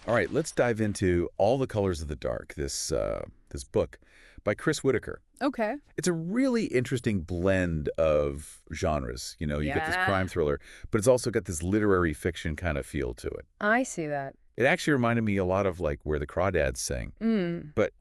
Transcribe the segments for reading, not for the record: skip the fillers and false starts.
All right, let's dive into All the Colors of the Dark, this book by Chris Whitaker. Okay. It's a really interesting blend of genres. You get this Yeah, crime thriller, but it's also got this literary fiction kind of feel to it. I see that. It actually reminded me a lot of like Where the Crawdads Sing, Mm. but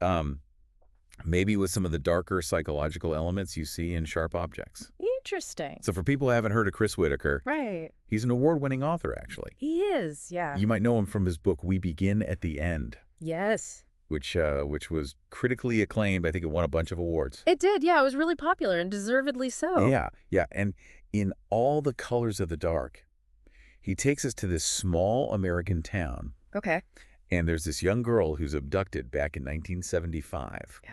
maybe with some of the darker psychological elements you see in Sharp Objects. Interesting. So for people who haven't heard of Chris Whitaker, Right. he's an award-winning author, actually. He is, yeah. You might know him from his book We Begin at the End, Yes. which was critically acclaimed. I think it won a bunch of awards. It did, yeah. It was really popular and deservedly so. Yeah, yeah. And in All the Colors of the Dark, he takes us to this small American town, Okay. and there's this young girl who's abducted back in 1975. Yeah.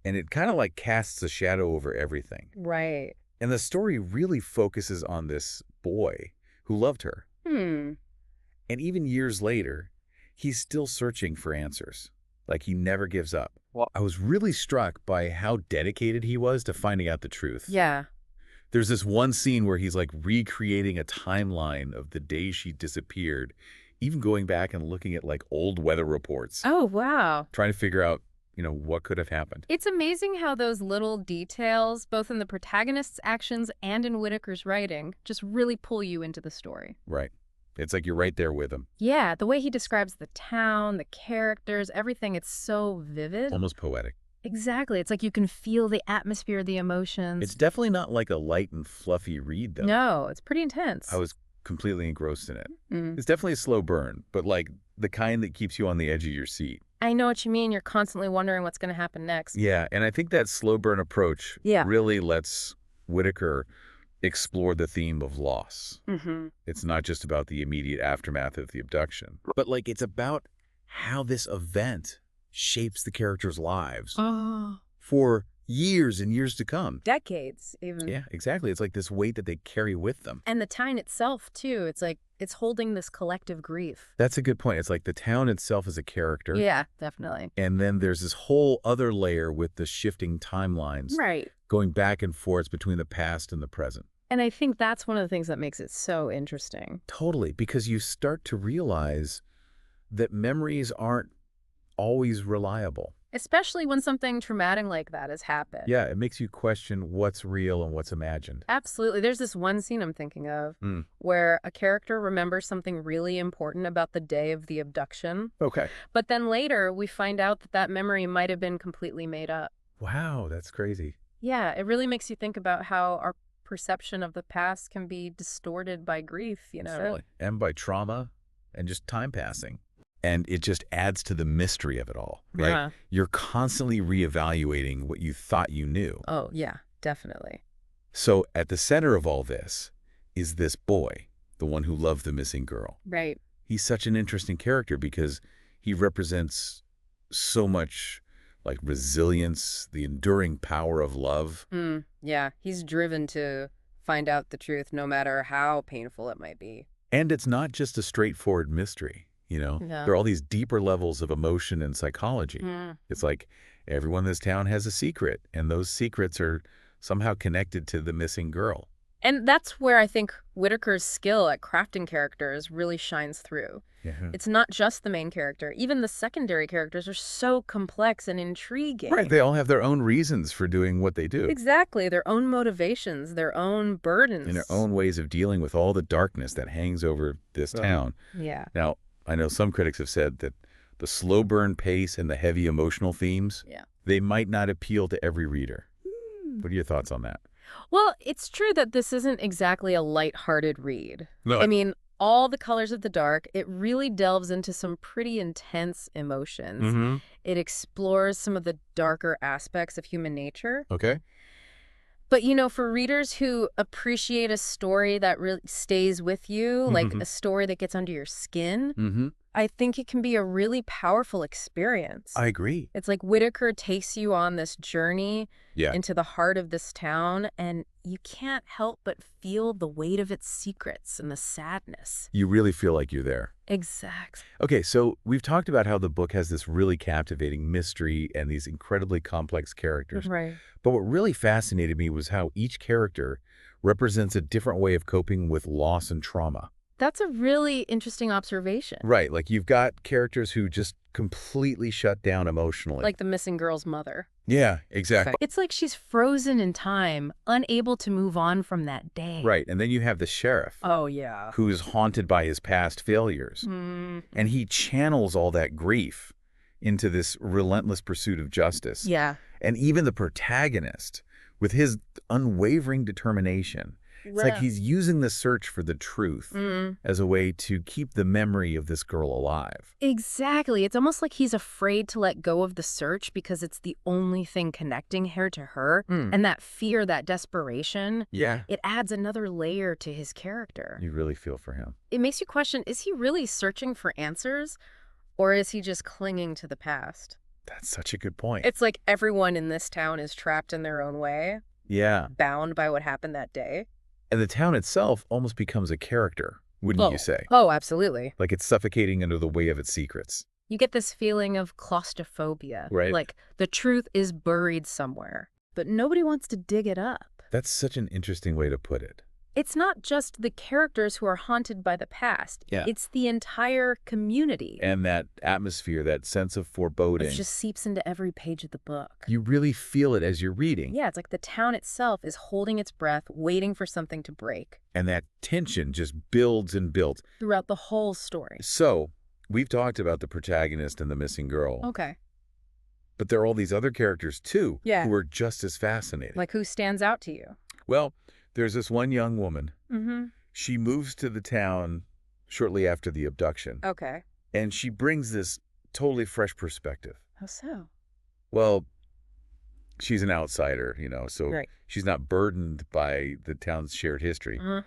And it kind of like casts a shadow over everything. Right. And the story really focuses on this boy who loved her. Hmm. And even years later, he's still searching for answers. Like he never gives up. Well, I was really struck by how dedicated he was to finding out the truth. Yeah. There's this one scene where he's like recreating a timeline of the day she disappeared, even going back and looking at like old weather reports, Oh, wow. trying to figure out, what could have happened. It's amazing how those little details, both in the protagonist's actions and in Whitaker's writing, just really pull you into the story. Right. It's like you're right there with him. Yeah, the way he describes the town, the characters, everything, it's so vivid. Almost poetic. Exactly. It's like you can feel the atmosphere, the emotions. It's definitely not like a light and fluffy read, though. No, it's pretty intense. I was completely engrossed in it. Mm. It's definitely a slow burn, but like the kind that keeps you on the edge of your seat. I know what you mean. You're constantly wondering what's going to happen next. Yeah, and I think that slow burn approach Yeah. really lets Whitaker explore the theme of loss. Mm-hmm. It's not just about the immediate aftermath of the abduction, but like it's about how this event shapes the characters' lives Oh. for years and years to come. Decades, even. Yeah, exactly. It's like this weight that they carry with them. And the town itself, too. It's like it's holding this collective grief. That's a good point. It's like the town itself is a character. Yeah, definitely. And then there's this whole other layer with the shifting timelines Right. going back and forth between the past and the present. And I think that's one of the things that makes it so interesting. Totally, because you start to realize that memories aren't always reliable. Especially when something traumatic like that has happened. Yeah, it makes you question what's real and what's imagined. Absolutely. There's this one scene I'm thinking of Mm. where a character remembers something really important about the day of the abduction. Okay. But then later we find out that that memory might have been completely made up. Wow, that's crazy. Yeah, it really makes you think about how our perception of the past can be distorted by grief, Certainly. And by trauma and just time passing. And it just adds to the mystery of it all, right? Yeah. You're constantly reevaluating what you thought you knew. Oh, yeah, definitely. So at the center of all this is this boy, the one who loved the missing girl. Right. He's such an interesting character because he represents so much like resilience, the enduring power of love. Yeah, he's driven to find out the truth no matter how painful it might be. And it's not just a straightforward mystery, Yeah. There are all these deeper levels of emotion and psychology. Mm. It's like everyone in this town has a secret, and those secrets are somehow connected to the missing girl. And that's where I think Whitaker's skill at crafting characters really shines through. Yeah. It's not just the main character. Even the secondary characters are so complex and intriguing. Right, they all have their own reasons for doing what they do. Exactly. Their own motivations, their own burdens. And their own ways of dealing with all the darkness that hangs over this town. Yeah. Now, I know some critics have said that the slow burn pace and the heavy emotional themes, Yeah. they might not appeal to every reader. What are your thoughts on that? Well, it's true that this isn't exactly a lighthearted read. No, I mean, All the Colors of the Dark, it really delves into some pretty intense emotions. Mm-hmm. It explores some of the darker aspects of human nature. Okay. But, for readers who appreciate a story that really stays with you, like a story that gets under your skin, Mm-hmm. I think it can be a really powerful experience. I agree. It's like Whitaker takes you on this journey Yeah. into the heart of this town, and you can't help but feel the weight of its secrets and the sadness. You really feel like you're there. Exactly. Okay, so we've talked about how the book has this really captivating mystery and these incredibly complex characters. Right. But what really fascinated me was how each character represents a different way of coping with loss and trauma. That's a really interesting observation. Right, like you've got characters who just completely shut down emotionally. Like the missing girl's mother. Yeah, exactly. It's like she's frozen in time, unable to move on from that day. Right, and then you have the sheriff. Oh, yeah. Who's haunted by his past failures. Mm. And he channels all that grief into this relentless pursuit of justice. Yeah. And even the protagonist, with his unwavering determination, it's like he's using the search for the truth as a way to keep the memory of this girl alive. Exactly. It's almost like he's afraid to let go of the search because it's the only thing connecting her to her. And that fear, that desperation, it adds another layer to his character. You really feel for him. It makes you question, is he really searching for answers, or is he just clinging to the past? That's such a good point. It's like everyone in this town is trapped in their own way. Yeah. Bound by what happened that day. And the town itself almost becomes a character, wouldn't you say? Oh, absolutely. Like it's suffocating under the weight of its secrets. You get this feeling of claustrophobia. Right. Like the truth is buried somewhere, but nobody wants to dig it up. That's such an interesting way to put it. It's not just the characters who are haunted by the past. Yeah. It's the entire community. And that atmosphere, that sense of foreboding. It just seeps into every page of the book. You really feel it as you're reading. Yeah, it's like the town itself is holding its breath, waiting for something to break. And that tension just builds and builds. Throughout the whole story. So, we've talked about the protagonist and the missing girl. Okay. But there are all these other characters, too, Yeah. who are just as fascinating. Like who stands out to you? Well, there's this one young woman. Mm-hmm. She moves to the town shortly after the abduction. Okay. And she brings this totally fresh perspective. How so? Well, she's an outsider, so Right. she's not burdened by the town's shared history. Mm-hmm.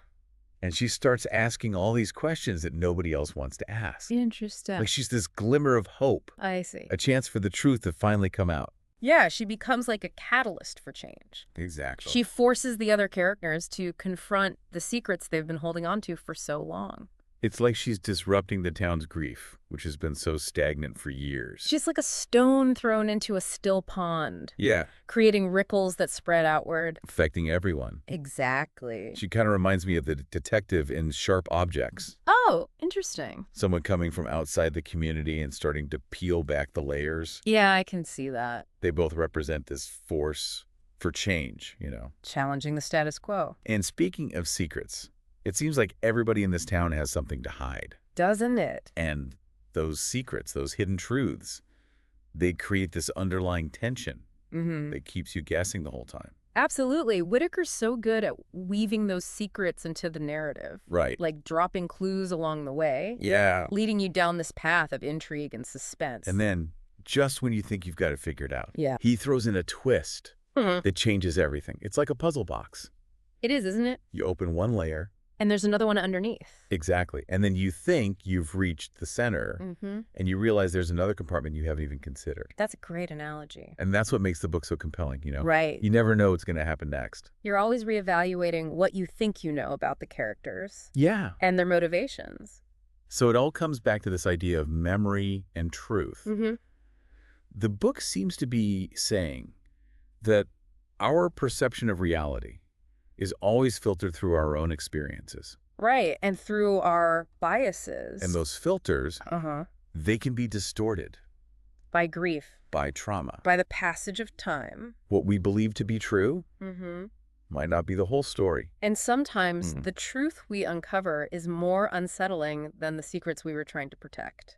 And she starts asking all these questions that nobody else wants to ask. Interesting. Like she's this glimmer of hope, I see. a chance for the truth to finally come out. Yeah, she becomes like a catalyst for change. Exactly. She forces the other characters to confront the secrets they've been holding on to for so long. It's like she's disrupting the town's grief, which has been so stagnant for years. She's like a stone thrown into a still pond. Yeah. Creating ripples that spread outward. Affecting everyone. Exactly. She kind of reminds me of the detective in Sharp Objects. Oh, interesting. Someone coming from outside the community and starting to peel back the layers. Yeah, I can see that. They both represent this force for change, Challenging the status quo. And speaking of secrets, it seems like everybody in this town has something to hide. Doesn't it? And those secrets, those hidden truths, they create this underlying tension that keeps you guessing the whole time. Absolutely. Whitaker's so good at weaving those secrets into the narrative. Right. Like dropping clues along the way. Yeah. Leading you down this path of intrigue and suspense. And then, just when you think you've got it figured out, yeah. he throws in a twist that changes everything. It's like a puzzle box. It is, isn't it? You open one layer. And there's another one underneath. Exactly. And then you think you've reached the center, and you realize there's another compartment you haven't even considered. That's a great analogy. And that's what makes the book so compelling, Right. You never know what's going to happen next. You're always reevaluating what you think you know about the characters. Yeah. And their motivations. So it all comes back to this idea of memory and truth. The book seems to be saying that our perception of reality is always filtered through our own experiences. Right, and through our biases. And those filters, they can be distorted. By grief. By trauma. By the passage of time. What we believe to be true might not be the whole story. And sometimes the truth we uncover is more unsettling than the secrets we were trying to protect.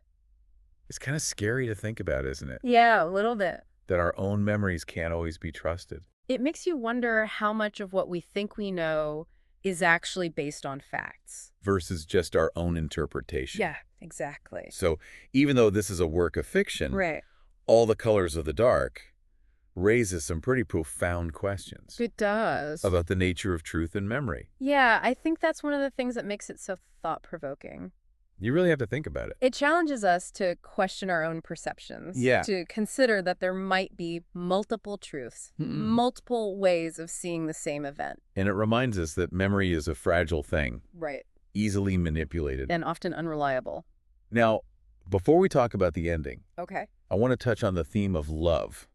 It's kind of scary to think about, isn't it? Yeah, a little bit. That our own memories can't always be trusted. It makes you wonder how much of what we think we know is actually based on facts. Versus just our own interpretation. Yeah, exactly. So even though this is a work of fiction, right. All the Colors of the Dark raises some pretty profound questions. It does. About the nature of truth and memory. Yeah, I think that's one of the things that makes it so thought-provoking. You really have to think about it. It challenges us to question our own perceptions. Yeah. To consider that there might be multiple truths, multiple ways of seeing the same event. And it reminds us that memory is a fragile thing. Right. Easily manipulated. And often unreliable. Now, before we talk about the ending, okay, I want to touch on the theme of love.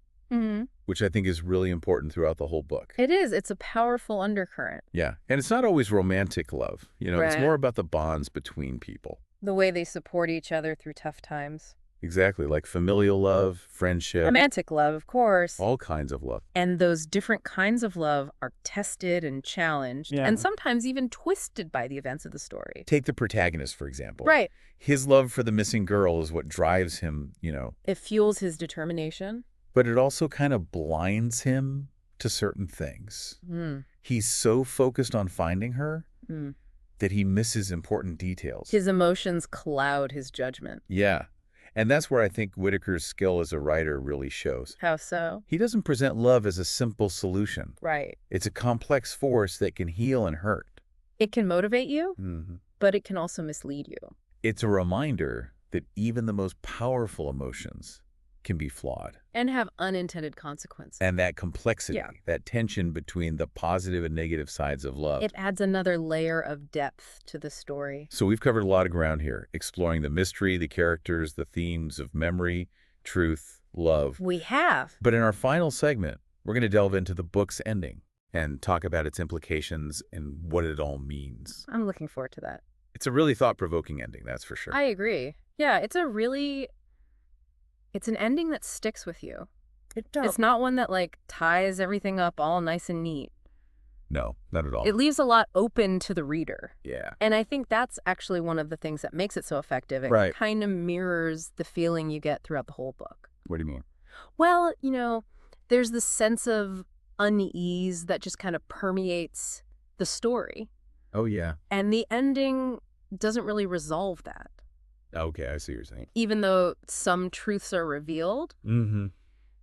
which I think is really important throughout the whole book. It is. It's a powerful undercurrent. Yeah, and it's not always romantic love. It's Right. more about the bonds between people. The way they support each other through tough times. Exactly, like familial love, friendship, Romantic love, of course. all kinds of love. And those different kinds of love are tested and challenged, Yeah. and sometimes even twisted by the events of the story. Take the protagonist, for example. Right. His love for the missing girl is what drives him, It fuels his determination. but it also kind of blinds him to certain things. Mm. He's so focused on finding her Mm. that he misses important details. His emotions cloud his judgment. Yeah. And that's where I think Whitaker's skill as a writer really shows. How so? He doesn't present love as a simple solution. Right. It's a complex force that can heal and hurt. It can motivate you, but it can also mislead you. It's a reminder that even the most powerful emotions can be flawed. And have unintended consequences. And that complexity, Yeah. that tension between the positive and negative sides of love. It adds another layer of depth to the story. So we've covered a lot of ground here, exploring the mystery, the characters, the themes of memory, truth, love. We have. But in our final segment, we're going to delve into the book's ending and talk about its implications and what it all means. I'm looking forward to that. It's a really thought-provoking ending, that's for sure. I agree. Yeah, it's an ending that sticks with you. It does. It's not one that, ties everything up all nice and neat. No, not at all. It leaves a lot open to the reader. Yeah. And I think that's actually one of the things that makes it so effective. It Right. kind of mirrors the feeling you get throughout the whole book. What do you mean? Well, there's this sense of unease that just kind of permeates the story. Oh, yeah. And the ending doesn't really resolve that. Okay, I see what you're saying. Even though some truths are revealed, Mm-hmm.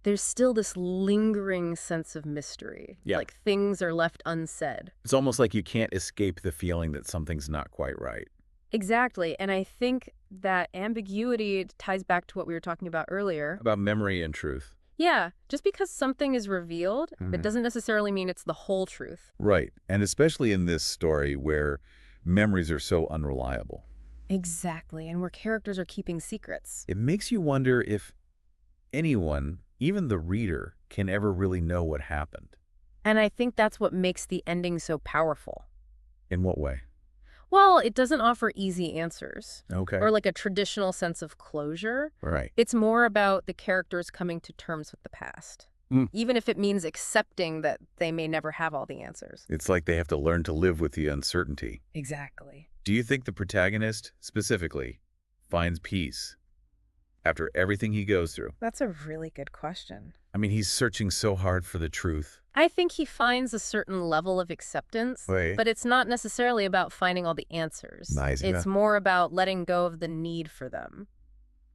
there's still this lingering sense of mystery. Yeah. Like things are left unsaid. It's almost like you can't escape the feeling that something's not quite right. Exactly. And I think that ambiguity ties back to what we were talking about earlier. About memory and truth. Yeah. Just because something is revealed, it doesn't necessarily mean it's the whole truth. Right. And especially in this story where memories are so unreliable. Exactly. And where characters are keeping secrets. It makes you wonder if anyone, even the reader, can ever really know what happened. And I think that's what makes the ending so powerful. In what way? Well, it doesn't offer easy answers. Okay. Or like a traditional sense of closure. Right. It's more about the characters coming to terms with the past. Mm. Even if it means accepting that they may never have all the answers. It's like they have to learn to live with the uncertainty. Exactly. Do you think the protagonist, specifically, finds peace after everything he goes through? That's a really good question. I mean, he's searching so hard for the truth. I think he finds a certain level of acceptance, Right. but it's not necessarily about finding all the answers. Nice, It's yeah. more about letting go of the need for them.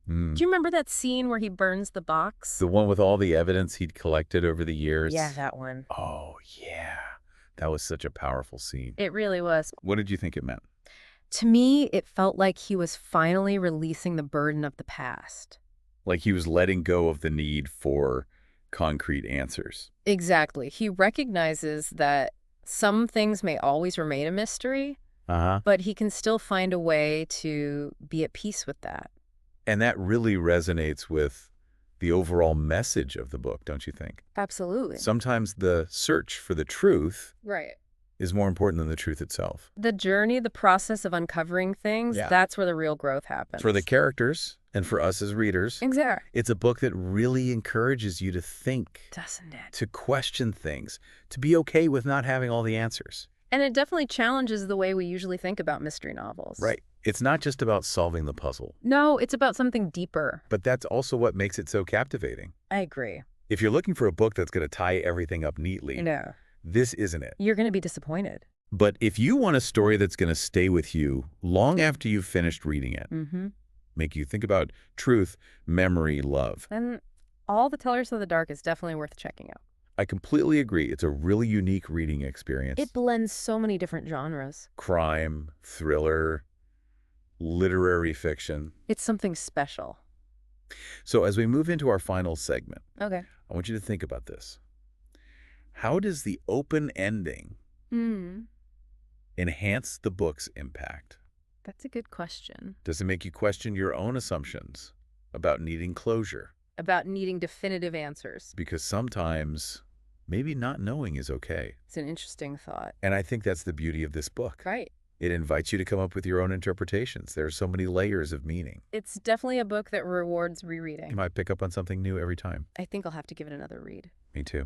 Mm. Do you remember that scene where he burns the box? The one with all the evidence he'd collected over the years? Yeah, that one. Oh, yeah. That was such a powerful scene. It really was. What did you think it meant? To me, it felt like he was finally releasing the burden of the past. Like he was letting go of the need for concrete answers. Exactly. He recognizes that some things may always remain a mystery, Uh-huh. but he can still find a way to be at peace with that. And that really resonates with the overall message of the book, don't you think? Absolutely. Sometimes the search for the truth Right. is more important than the truth itself. The journey, the process of uncovering things, Yeah. that's where the real growth happens. For the characters and for us as readers, Exactly. it's a book that really encourages you to think, Doesn't it? to question things, to be okay with not having all the answers. And it definitely challenges the way we usually think about mystery novels. Right. It's not just about solving the puzzle, No, it's about something deeper. but that's also what makes it so captivating. I agree. If you're looking for a book that's going to tie everything up neatly, No. this isn't it. You're going to be disappointed. But if you want a story that's going to stay with you long after you've finished reading it, Mm-hmm. make you think about truth, memory, love, And All the Tellers of the Dark is definitely worth checking out. I completely agree. It's a really unique reading experience. It blends so many different genres. Crime, thriller, literary fiction. It's something special. So as we move into our final segment, Okay. I want you to think about this. How does the open ending enhance the book's impact? That's a good question. Does it make you question your own assumptions about needing closure? about needing definitive answers. Because sometimes maybe not knowing is okay. It's an interesting thought. And I think that's the beauty of this book. Right. It invites you to come up with your own interpretations. There are so many layers of meaning. It's definitely a book that rewards rereading. You might pick up on something new every time. I think I'll have to give it another read. Me too.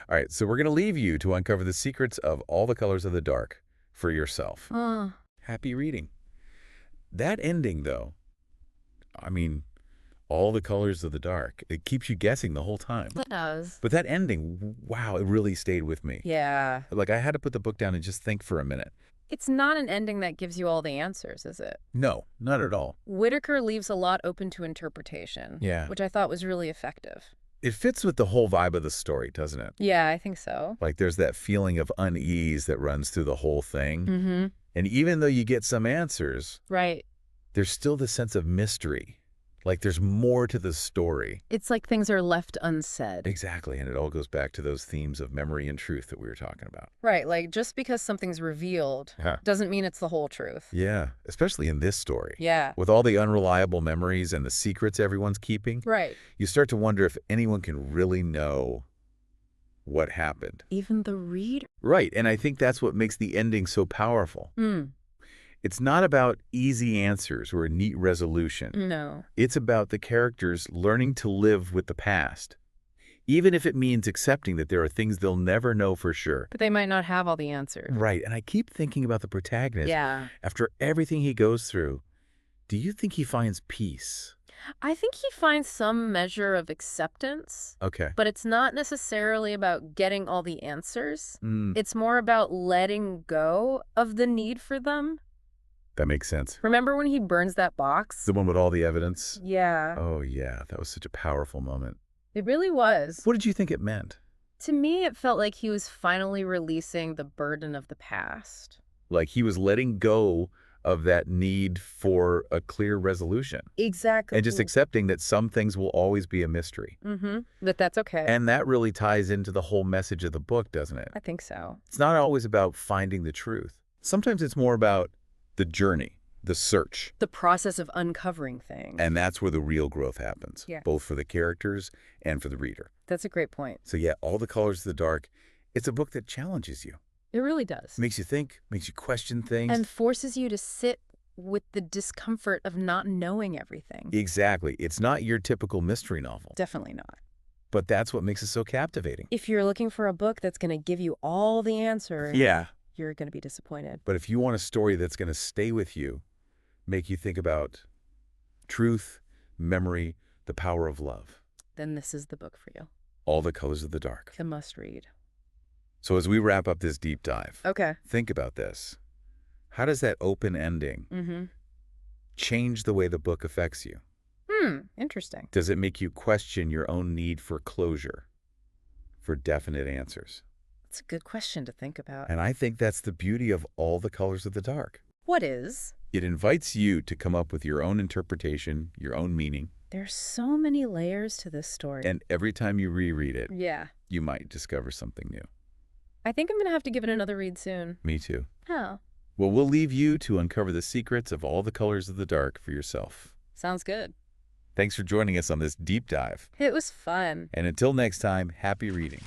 All right, so we're going to leave you to uncover the secrets of All the Colors of the Dark for yourself. Happy reading. That ending, though, I mean, All the Colors of the Dark, it keeps you guessing the whole time. It does. But that ending, wow, it really stayed with me. Yeah. Like, I had to put the book down and just think for a minute. It's not an ending that gives you all the answers, is it? No, not at all. Whitaker leaves a lot open to interpretation. Yeah. Which I thought was really effective. It fits with the whole vibe of the story, doesn't it? Yeah, I think so. Like, there's that feeling of unease that runs through the whole thing. Mm-hmm. And even though you get some answers, right, there's still the sense of mystery. Like, there's more to the story. It's like things are left unsaid. Exactly, and it all goes back to those themes of memory and truth that we were talking about. Right, like just because something's revealed doesn't mean it's the whole truth. Yeah, especially in this story. Yeah. With all the unreliable memories and the secrets everyone's keeping, Right. you start to wonder if anyone can really know what happened. Even the reader. Right, and I think that's what makes the ending so powerful. It's not about easy answers or a neat resolution. No. It's about the characters learning to live with the past, even if it means accepting that there are things they'll never know for sure. But they might not have all the answers. Right, and I keep thinking about the protagonist. Yeah. After everything he goes through, do you think he finds peace? I think he finds some measure of acceptance. Okay. But it's not necessarily about getting all the answers. Mm, It's more about letting go of the need for them. that makes sense. Remember when he burns that box? The one with all the evidence? Yeah. Oh, yeah, that was such a powerful moment. It really was. What did you think it meant? To me, it felt like he was finally releasing the burden of the past. Like he was letting go of that need for a clear resolution. Exactly. And just accepting that some things will always be a mystery. But that's okay. And that really ties into the whole message of the book, doesn't it? I think so. It's not always about finding the truth. Sometimes it's more about the journey, the search. The process of uncovering things. And that's where the real growth happens, Yeah. both for the characters and for the reader. That's a great point. So yeah, All the Colors of the Dark, it's a book that challenges you. It really does. Makes you think, makes you question things. And forces you to sit with the discomfort of not knowing everything. Exactly. It's not your typical mystery novel. Definitely not. But that's what makes it so captivating. If you're looking for a book that's going to give you all the answers, Yeah. you're going to be disappointed. But if you want a story that's going to stay with you, make you think about truth, memory, the power of love. Then this is the book for you. All the Colors of the Dark. A must read. So as we wrap up this deep dive, Okay. think about this. How does that open ending change the way the book affects you? Interesting. Does it make you question your own need for closure, for definite answers? It's a good question to think about. And I think that's the beauty of All the Colors of the Dark. What is? It invites you to come up with your own interpretation, your own meaning. There's so many layers to this story. And every time you reread it, yeah. you might discover something new. I think I'm going to have to give it another read soon. Me too. Oh. Well, we'll leave you to uncover the secrets of All the Colors of the Dark for yourself. Sounds good. Thanks for joining us on this deep dive. It was fun. And until next time, happy reading.